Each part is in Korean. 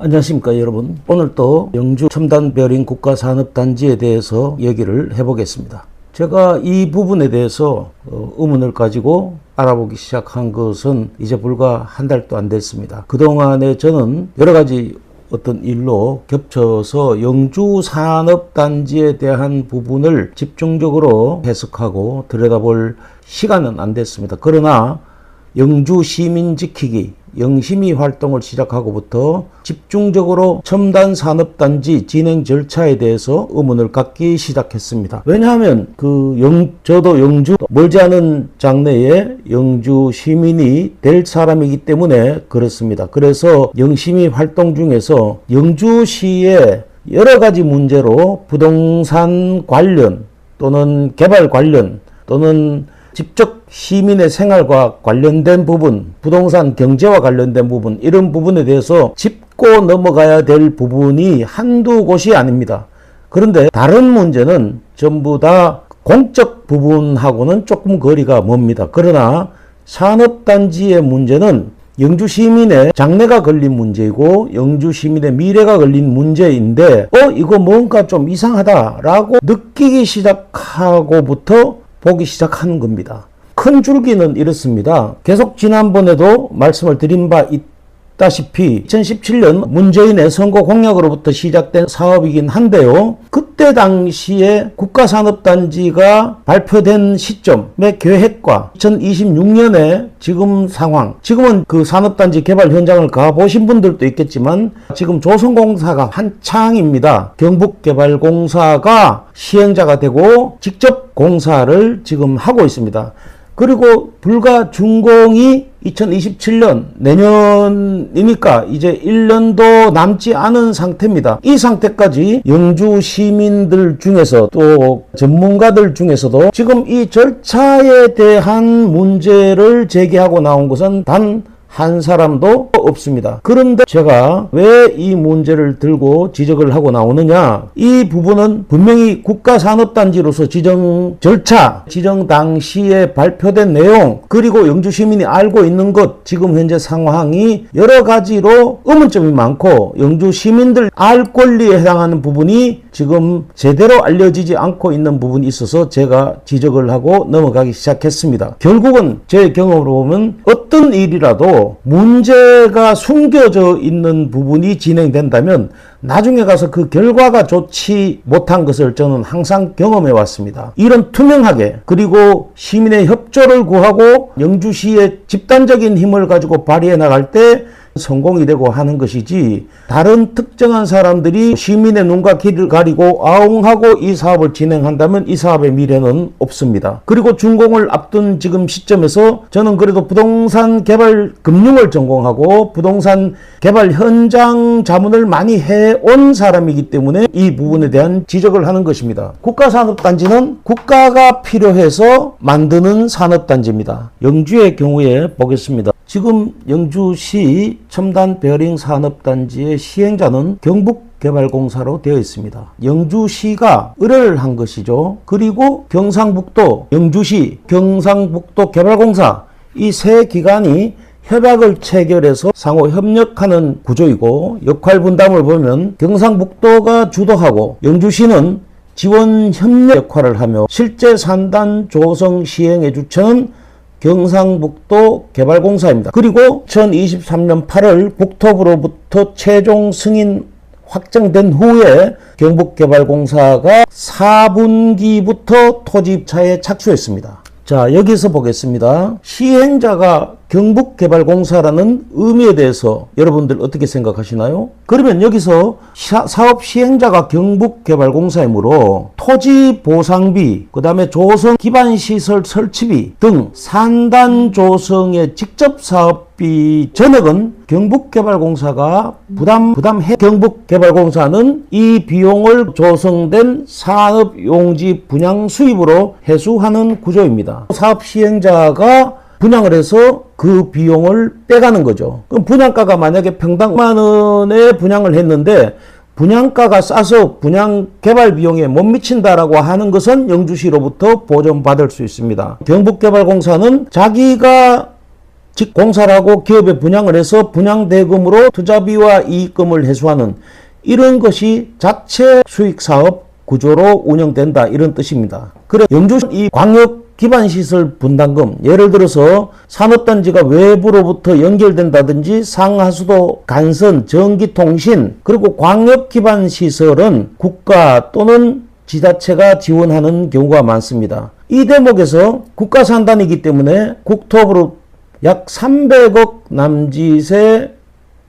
안녕하십니까 여러분. 오늘 또 영주 첨단베어링 국가산업단지에 대해서 얘기를 해보겠습니다. 제가 이 부분에 대해서 의문을 가지고 알아보기 시작한 것은 이제 불과 한 달도 안 됐습니다. 그동안에 저는 여러 가지 어떤 일로 겹쳐서 영주 산업단지에 대한 부분을 집중적으로 해석하고 들여다볼 시간은 안 됐습니다. 그러나 영주 시민 지키기 영심이 활동을 시작하고부터 집중적으로 첨단 산업단지 진행 절차에 대해서 의문을 갖기 시작했습니다. 왜냐하면 저도 영주 멀지 않은 장래에 영주 시민이 될 사람이기 때문에 그렇습니다. 그래서 영심이 활동 중에서 영주시의 여러 가지 문제로 부동산 관련 또는 개발 관련 또는 직접 시민의 생활과 관련된 부분, 부동산 경제와 관련된 부분, 이런 부분에 대해서 짚고 넘어가야 될 부분이 한두 곳이 아닙니다. 그런데 다른 문제는 전부 다 공적 부분하고는 조금 거리가 멉니다. 그러나 산업단지의 문제는 영주 시민의 장래가 걸린 문제이고 영주 시민의 미래가 걸린 문제인데 이거 뭔가 좀 이상하다라고 느끼기 시작하고부터 보기 시작하는 겁니다. 큰 줄기는 이렇습니다. 계속 지난번에도 말씀을 드린 바 있다시피 2017년 문재인의 선거 공약으로부터 시작된 사업이긴 한데요. 그때 당시에 국가산업단지가 발표된 시점의 계획과 2026년에 지금 상황, 지금은 그 산업단지 개발 현장을 가보신 분들도 있겠지만 지금 조선공사가 한창입니다. 경북개발공사가 시행자가 되고 직접 공사를 지금 하고 있습니다. 그리고 불과 준공이 2027년 내년이니까 이제 1년도 남지 않은 상태입니다. 이 상태까지 영주 시민들 중에서 또 전문가들 중에서도 지금 이 절차에 대한 문제를 제기하고 나온 것은 단 한 사람도 없습니다. 그런데 제가 왜 이 문제를 들고 지적을 하고 나오느냐, 이 부분은 분명히 국가산업단지로서 지정 절차, 지정 당시에 발표된 내용, 그리고 영주 시민이 알고 있는 것, 지금 현재 상황이 여러 가지로 의문점이 많고 영주 시민들 알 권리에 해당하는 부분이 지금 제대로 알려지지 않고 있는 부분이 있어서 제가 지적을 하고 넘어가기 시작했습니다. 결국은 제 경험으로 보면 어떤 일이라도 문제가 숨겨져 있는 부분이 진행된다면 나중에 가서 그 결과가 좋지 못한 것을 저는 항상 경험해 왔습니다. 이런 투명하게, 그리고 시민의 협조를 구하고 영주시의 집단적인 힘을 가지고 발휘해 나갈 때 성공이 되고 하는 것이지, 다른 특정한 사람들이 시민의 눈과 귀를 가리고 아웅하고 이 사업을 진행한다면 이 사업의 미래는 없습니다. 그리고 준공을 앞둔 지금 시점에서 저는 그래도 부동산 개발 금융을 전공하고 부동산 개발 현장 자문을 많이 해온 사람이기 때문에 이 부분에 대한 지적을 하는 것입니다. 국가산업단지는 국가가 필요해서 만드는 산업단지입니다. 영주의 경우에 보겠습니다. 지금 영주시 첨단베어링 산업단지의 시행자는 경북개발공사로 되어 있습니다. 영주시가 의뢰를 한 것이죠. 그리고 경상북도, 영주시, 경상북도 개발공사, 이 세 기관이 협약을 체결해서 상호 협력하는 구조이고, 역할 분담을 보면 경상북도가 주도하고 영주시는 지원 협력 역할을 하며 실제 산단 조성 시행의 주체는 경상북도 개발공사입니다. 그리고 2023년 8월 국토부로부터 최종 승인 확정된 후에 경북개발공사가 4분기부터 토지 입찰에 착수했습니다. 자, 여기서 보겠습니다. 시행자가 경북개발공사라는 의미에 대해서 여러분들 어떻게 생각하시나요? 그러면 여기서 사업 시행자가 경북개발공사이므로 토지 보상비, 그 다음에 조성 기반시설 설치비 등 산단 조성의 직접 사업비 전액은 경북개발공사가 부담해. 경북개발공사는 이 비용을 조성된 산업용지 분양 수입으로 회수하는 구조입니다. 사업 시행자가 분양을 해서 그 비용을 빼가는 거죠. 그럼 분양가가 만약에 평당 5만 원에 분양을 했는데 분양가가 싸서 분양 개발 비용에 못 미친다라고 하는 것은 영주시로부터 보전받을 수 있습니다. 경북개발공사는 자기가 즉 공사를 하고 기업에 분양을 해서 분양대금으로 투자비와 이익금을 회수하는 이런 것이 자체 수익사업 구조로 운영된다, 이런 뜻입니다. 그래 영주 이 광역기반시설 분담금, 예를 들어서 산업단지가 외부로부터 연결된다든지 상하수도, 간선, 전기통신, 그리고 광역기반시설은 국가 또는 지자체가 지원하는 경우가 많습니다. 이 대목에서 국가산단이기 때문에 국토부로 약 300억 남짓의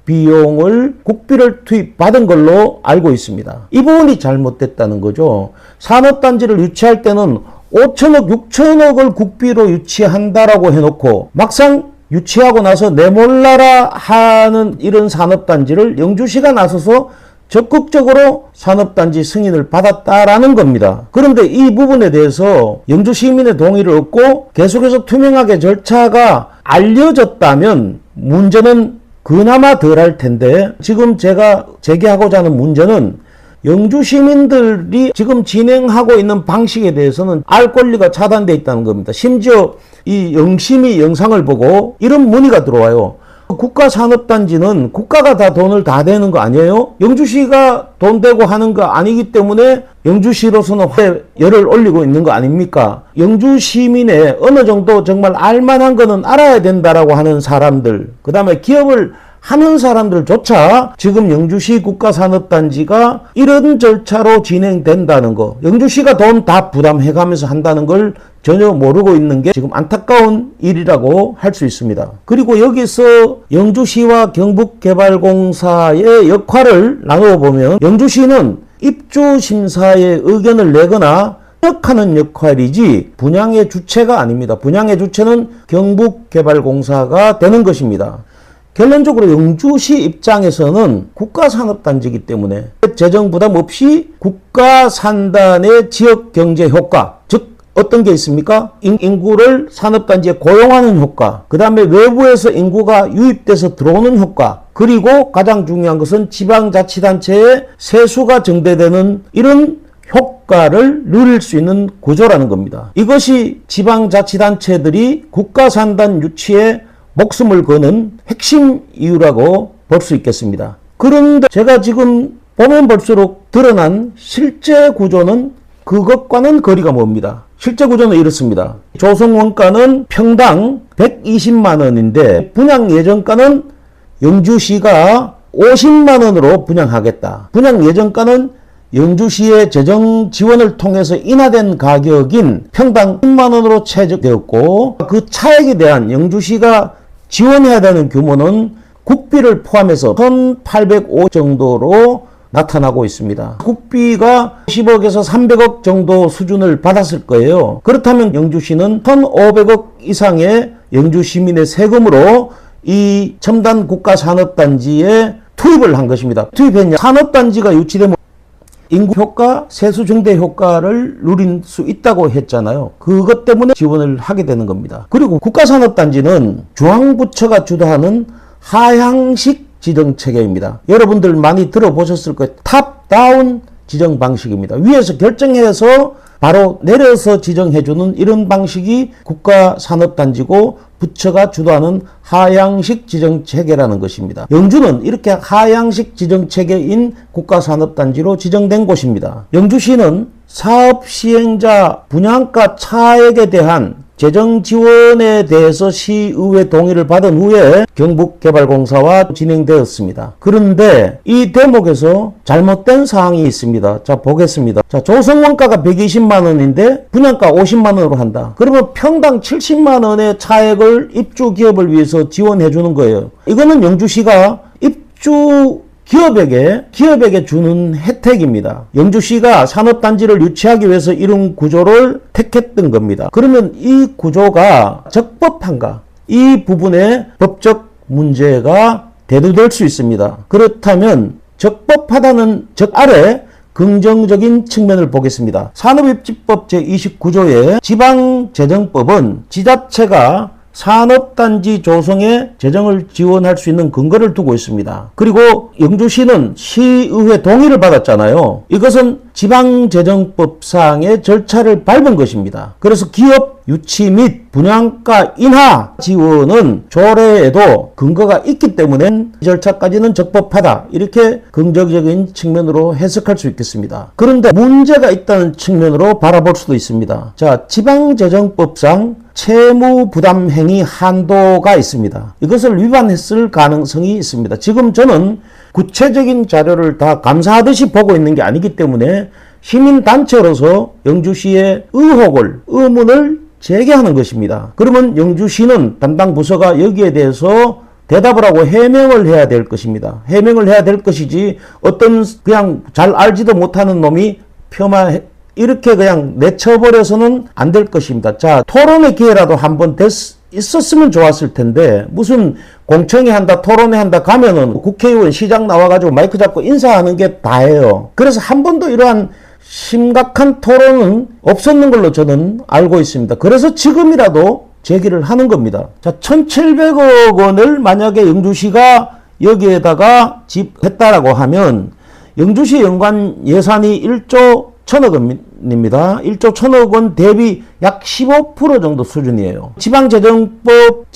비용을 국비를 투입받은 걸로 알고 있습니다. 이 부분이 잘못됐다는 거죠. 산업단지를 유치할 때는 5천억, 6천억을 국비로 유치한다라고 해놓고 막상 유치하고 나서 내몰라라 하는 이런 산업단지를 영주시가 나서서 적극적으로 산업단지 승인을 받았다라는 겁니다. 그런데 이 부분에 대해서 영주시민의 동의를 얻고 계속해서 투명하게 절차가 알려졌다면 문제는 그나마 덜할 텐데, 지금 제가 제기하고자 하는 문제는 영주 시민들이 지금 진행하고 있는 방식에 대해서는 알 권리가 차단되어 있다는 겁니다. 심지어 이 영심이 영상을 보고 이런 문의가 들어와요. 국가산업단지는 국가가 다 돈을 다 대는 거 아니에요? 영주시가 돈 대고 하는 거 아니기 때문에 영주시로서는 열을 올리고 있는 거 아닙니까? 영주 시민의 어느 정도 정말 알만한 거는 알아야 된다라고 하는 사람들, 그 다음에 기업을 하는 사람들조차 지금 영주시 국가산업단지가 이런 절차로 진행된다는 거, 영주시가 돈 다 부담해가면서 한다는 걸 전혀 모르고 있는 게 지금 안타까운 일이라고 할 수 있습니다. 그리고 여기서 영주시와 경북개발공사의 역할을 나누어 보면 영주시는 입주심사에 의견을 내거나 협력하는 역할이지 분양의 주체가 아닙니다. 분양의 주체는 경북개발공사가 되는 것입니다. 결론적으로 영주시 입장에서는 국가산업단지이기 때문에 재정 부담 없이 국가산단의 지역경제 효과, 즉 어떤 게 있습니까? 인구를 산업단지에 고용하는 효과, 그 다음에 외부에서 인구가 유입돼서 들어오는 효과, 그리고 가장 중요한 것은 지방자치단체의 세수가 증대되는 이런 효과를 누릴 수 있는 구조라는 겁니다. 이것이 지방자치단체들이 국가산단 유치에 목숨을 거는 핵심 이유라고 볼 수 있겠습니다. 그런데 제가 지금 보면 볼수록 드러난 실제 구조는 그것과는 거리가 멉니다. 실제 구조는 이렇습니다. 조성원가는 평당 120만 원인데 분양 예정가는 영주시가 50만 원으로 분양하겠다. 분양 예정가는 영주시의 재정 지원을 통해서 인하된 가격인 평당 10만 원으로 최적되었고, 그 차액에 대한 영주시가 지원해야 되는 규모는 국비를 포함해서 1,805 정도로 나타나고 있습니다. 국비가 10억에서 300억 정도 수준을 받았을 거예요. 그렇다면 영주시는 1,500억 이상의 영주 시민의 세금으로 이 첨단 국가산업단지에 투입을 한 것입니다. 투입했냐? 산업단지가 유치되면 인구 효과, 세수 증대 효과를 누릴 수 있다고 했잖아요. 그것 때문에 지원을 하게 되는 겁니다. 그리고 국가산업단지는 중앙부처가 주도하는 하향식 지정체계입니다. 여러분들 많이 들어보셨을 거예요. 탑다운 지정 방식입니다. 위에서 결정해서 바로 내려서 지정해주는 이런 방식이 국가산업단지고 부처가 주도하는 하향식 지정체계라는 것입니다. 영주는 이렇게 하향식 지정체계인 국가산업단지로 지정된 곳입니다. 영주시는 사업시행자 분양가 차액에 대한 재정 지원에 대해서 시의회 동의를 받은 후에 경북개발공사와 진행되었습니다. 그런데 이 대목에서 잘못된 사항이 있습니다. 자, 보겠습니다. 자, 조성원가가 120만 원인데 분양가 50만 원으로 한다. 그러면 평당 70만 원의 차액을 입주 기업을 위해서 지원해 주는 거예요. 이거는 영주시가 입주 기업에게 주는 혜택입니다. 영주시가 산업단지를 유치하기 위해서 이런 구조를 택했던 겁니다. 그러면 이 구조가 적법한가? 이 부분에 법적 문제가 대두될 수 있습니다. 그렇다면 적법하다는 적 아래 긍정적인 측면을 보겠습니다. 산업입지법 제29조의 지방재정법은 지자체가 산업단지 조성에 재정을 지원할 수 있는 근거를 두고 있습니다. 그리고 영주시는 시의회 동의를 받았잖아요. 이것은 지방재정법상의 절차를 밟은 것입니다. 그래서 기업 유치 및 분양가 인하 지원은 조례에도 근거가 있기 때문에 이 절차까지는 적법하다, 이렇게 긍정적인 측면으로 해석할 수 있겠습니다. 그런데 문제가 있다는 측면으로 바라볼 수도 있습니다. 자, 지방재정법상 채무부담행위 한도가 있습니다. 이것을 위반했을 가능성이 있습니다. 지금 저는 구체적인 자료를 다 감사하듯이 보고 있는 게 아니기 때문에 시민단체로서 영주시의 의문을 제기하는 것입니다. 그러면 영주시는 담당 부서가 여기에 대해서 대답을 하고 해명을 해야 될 것입니다. 해명을 해야 될 것이지 어떤 그냥 잘 알지도 못하는 놈이 이렇게 그냥 내쳐버려서는 안 될 것입니다. 자, 토론의 기회라도 한번 있었으면 좋았을 텐데 무슨 공청회 한다, 토론회 한다 가면은 국회의원, 시장 나와가지고 마이크 잡고 인사하는 게 다예요. 그래서 한 번도 이러한 심각한 토론은 없었는 걸로 저는 알고 있습니다. 그래서 지금이라도 제기를 하는 겁니다. 자, 1,700억 원을 만약에 영주시가 여기에다가 집했다라고 하면 영주시 연간 예산이 1조 1,000억 원입니다. 1조 1,000억 원 대비 약 15% 정도 수준이에요. 지방재정법,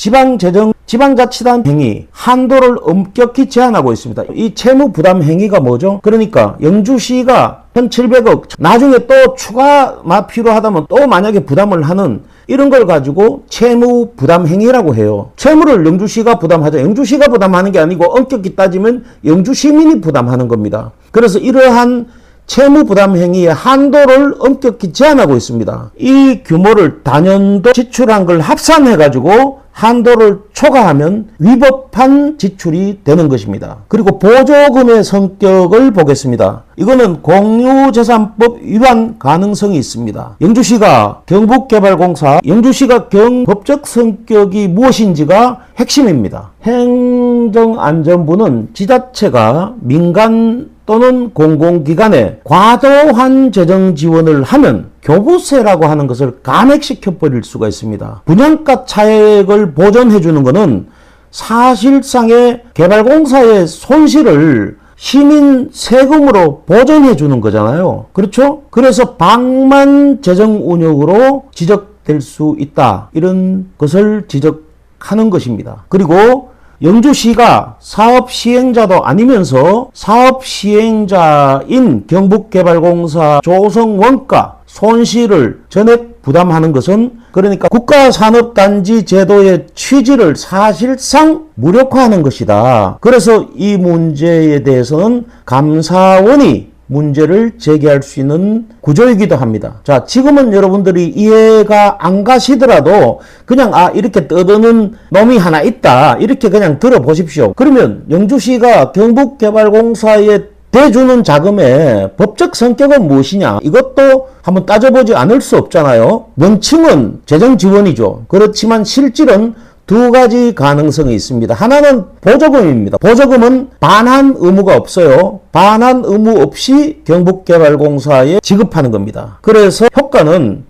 지방자치단 행위 한도를 엄격히 제한하고 있습니다. 이 채무부담 행위가 뭐죠? 그러니까 영주시가 1,700억 나중에 또 추가가 필요하다면 또 만약에 부담을 하는 이런 걸 가지고 채무부담 행위라고 해요. 채무를 영주시가 부담하죠. 영주시가 부담하는 게 아니고 엄격히 따지면 영주시민이 부담하는 겁니다. 그래서 이러한 채무부담 행위의 한도를 엄격히 제한하고 있습니다. 이 규모를 단연도 지출한 걸 합산해가지고 한도를 초과하면 위법한 지출이 되는 것입니다. 그리고 보조금의 성격을 보겠습니다. 이거는 공유재산법 위반 가능성이 있습니다. 영주시가 경북개발공사, 영주시가 법적 성격이 무엇인지가 핵심입니다. 행정안전부는 지자체가 민간 또는 공공기관에 과도한 재정 지원을 하면 교부세라고 하는 것을 감액시켜 버릴 수가 있습니다. 분양가 차액을 보전해 주는 것은 사실상의 개발공사의 손실을 시민 세금으로 보전해 주는 거잖아요. 그렇죠? 그래서 방만 재정 운영으로 지적될 수 있다, 이런 것을 지적하는 것입니다. 그리고 영주시가 사업 시행자도 아니면서 사업 시행자인 경북개발공사 조성원가 손실을 전액 부담하는 것은, 그러니까 국가산업단지 제도의 취지를 사실상 무력화하는 것이다. 그래서 이 문제에 대해서는 감사원이 문제를 제기할 수 있는 구조이기도 합니다. 자, 지금은 여러분들이 이해가 안 가시더라도 그냥 이렇게 떠드는 놈이 하나 있다, 이렇게 그냥 들어보십시오. 그러면 영주시가 경북개발공사에 대주는 자금의 법적 성격은 무엇이냐, 이것도 한번 따져보지 않을 수 없잖아요. 명칭은 재정지원이죠. 그렇지만 실질은 두 가지 가능성이 있습니다. 하나는 보조금입니다. 보조금은 반환 의무가 없어요. 반환 의무 없이 경북개발공사에 지급하는 겁니다. 그래서 효과는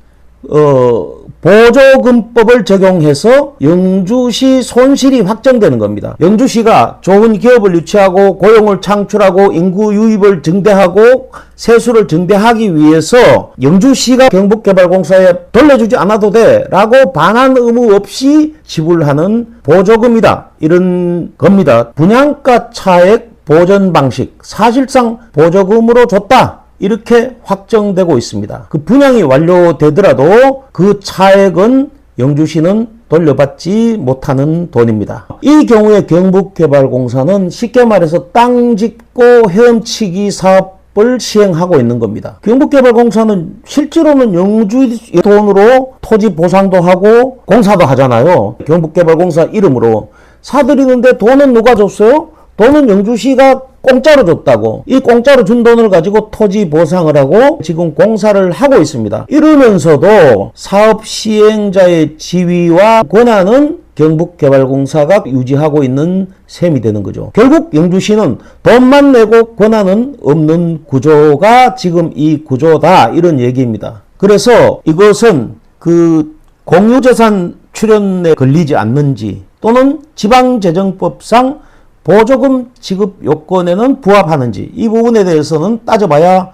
보조금법을 적용해서 영주시 손실이 확정되는 겁니다. 영주시가 좋은 기업을 유치하고 고용을 창출하고 인구 유입을 증대하고 세수를 증대하기 위해서 영주시가 경북개발공사에 돌려주지 않아도 돼 라고 반환 의무 없이 지불하는 보조금이다, 이런 겁니다. 분양가 차액 보전 방식, 사실상 보조금으로 줬다, 이렇게 확정되고 있습니다. 그 분양이 완료되더라도 그 차액은 영주시는 돌려받지 못하는 돈입니다. 이 경우에 경북개발공사는 쉽게 말해서 땅 짓고 헤엄치기 사업을 시행하고 있는 겁니다. 경북개발공사는 실제로는 영주 돈으로 토지 보상도 하고 공사도 하잖아요. 경북개발공사 이름으로 사들이는데 돈은 누가 줬어요? 돈은 영주시가 공짜로 줬다고, 이 공짜로 준 돈을 가지고 토지 보상을 하고 지금 공사를 하고 있습니다. 이러면서도 사업 시행자의 지위와 권한은 경북개발공사가 유지하고 있는 셈이 되는 거죠. 결국 영주시는 돈만 내고 권한은 없는 구조가 지금 이 구조다, 이런 얘기입니다. 그래서 이것은 그 공유재산 출연에 걸리지 않는지 또는 지방재정법상 보조금 지급 요건에는 부합하는지, 이 부분에 대해서는 따져봐야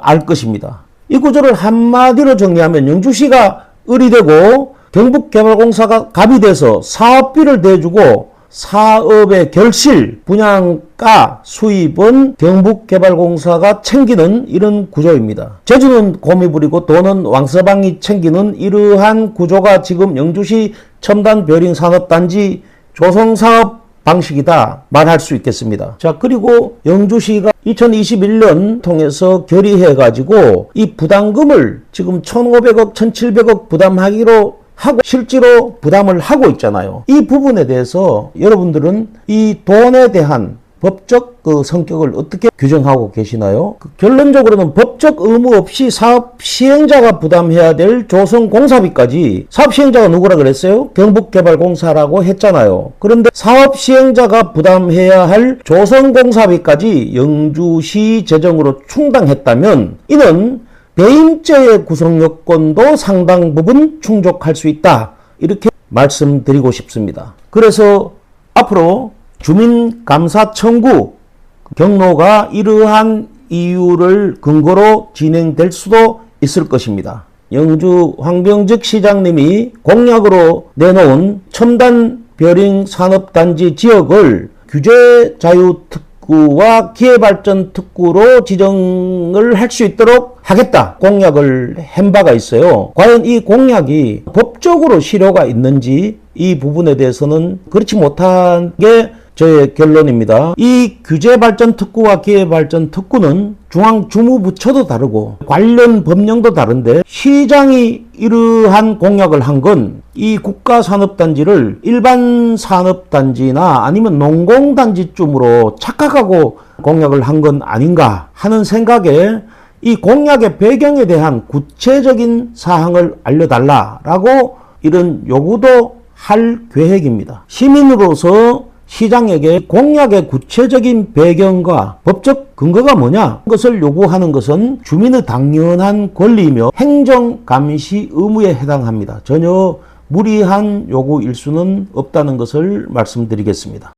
알 것입니다. 이 구조를 한마디로 정리하면 영주시가 을이 되고 경북개발공사가 갑이 돼서 사업비를 대주고 사업의 결실, 분양가 수입은 경북개발공사가 챙기는 이런 구조입니다. 제주는 곰이 부리고 돈은 왕서방이 챙기는 이러한 구조가 지금 영주시 첨단벼링 산업단지 조성사업 방식이다 말할 수 있겠습니다. 자, 그리고 영주시가 2021년 통해서 결의해 가지고 이 부담금을 지금 1,500억, 1,700억 부담하기로 하고 실제로 부담을 하고 있잖아요. 이 부분에 대해서 여러분들은 이 돈에 대한 법적 성격을 어떻게 규정하고 계시나요? 결론적으로는 법적 의무 없이 사업 시행자가 부담해야 될 조성공사비까지 사업 시행자가 누구라 그랬어요? 경북개발공사라고 했잖아요. 그런데 사업 시행자가 부담해야 할 조성공사비까지 영주시 재정으로 충당했다면 이는 배임죄의 구성 요건도 상당 부분 충족할 수 있다. 이렇게 말씀드리고 싶습니다. 그래서 앞으로 주민감사 청구 경로가 이러한 이유를 근거로 진행될 수도 있을 것입니다. 영주 황병직 시장님이 공약으로 내놓은 첨단벼링 산업단지 지역을 규제자유특구와 기회발전특구로 지정을 할 수 있도록 하겠다 공약을 한 바가 있어요. 과연 이 공약이 법적으로 실효가 있는지 이 부분에 대해서는 그렇지 못한 게 저의 결론입니다. 이 규제발전특구와 기회발전특구는 중앙주무부처도 다르고 관련 법령도 다른데 시장이 이러한 공약을 한 건 이 국가산업단지를 일반 산업단지나 아니면 농공단지쯤으로 착각하고 공약을 한 건 아닌가 하는 생각에 이 공약의 배경에 대한 구체적인 사항을 알려달라라고 이런 요구도 할 계획입니다. 시민으로서 시장에게 공약의 구체적인 배경과 법적 근거가 뭐냐 것을 요구하는 것은 주민의 당연한 권리이며 행정감시 의무에 해당합니다. 전혀 무리한 요구일 수는 없다는 것을 말씀드리겠습니다.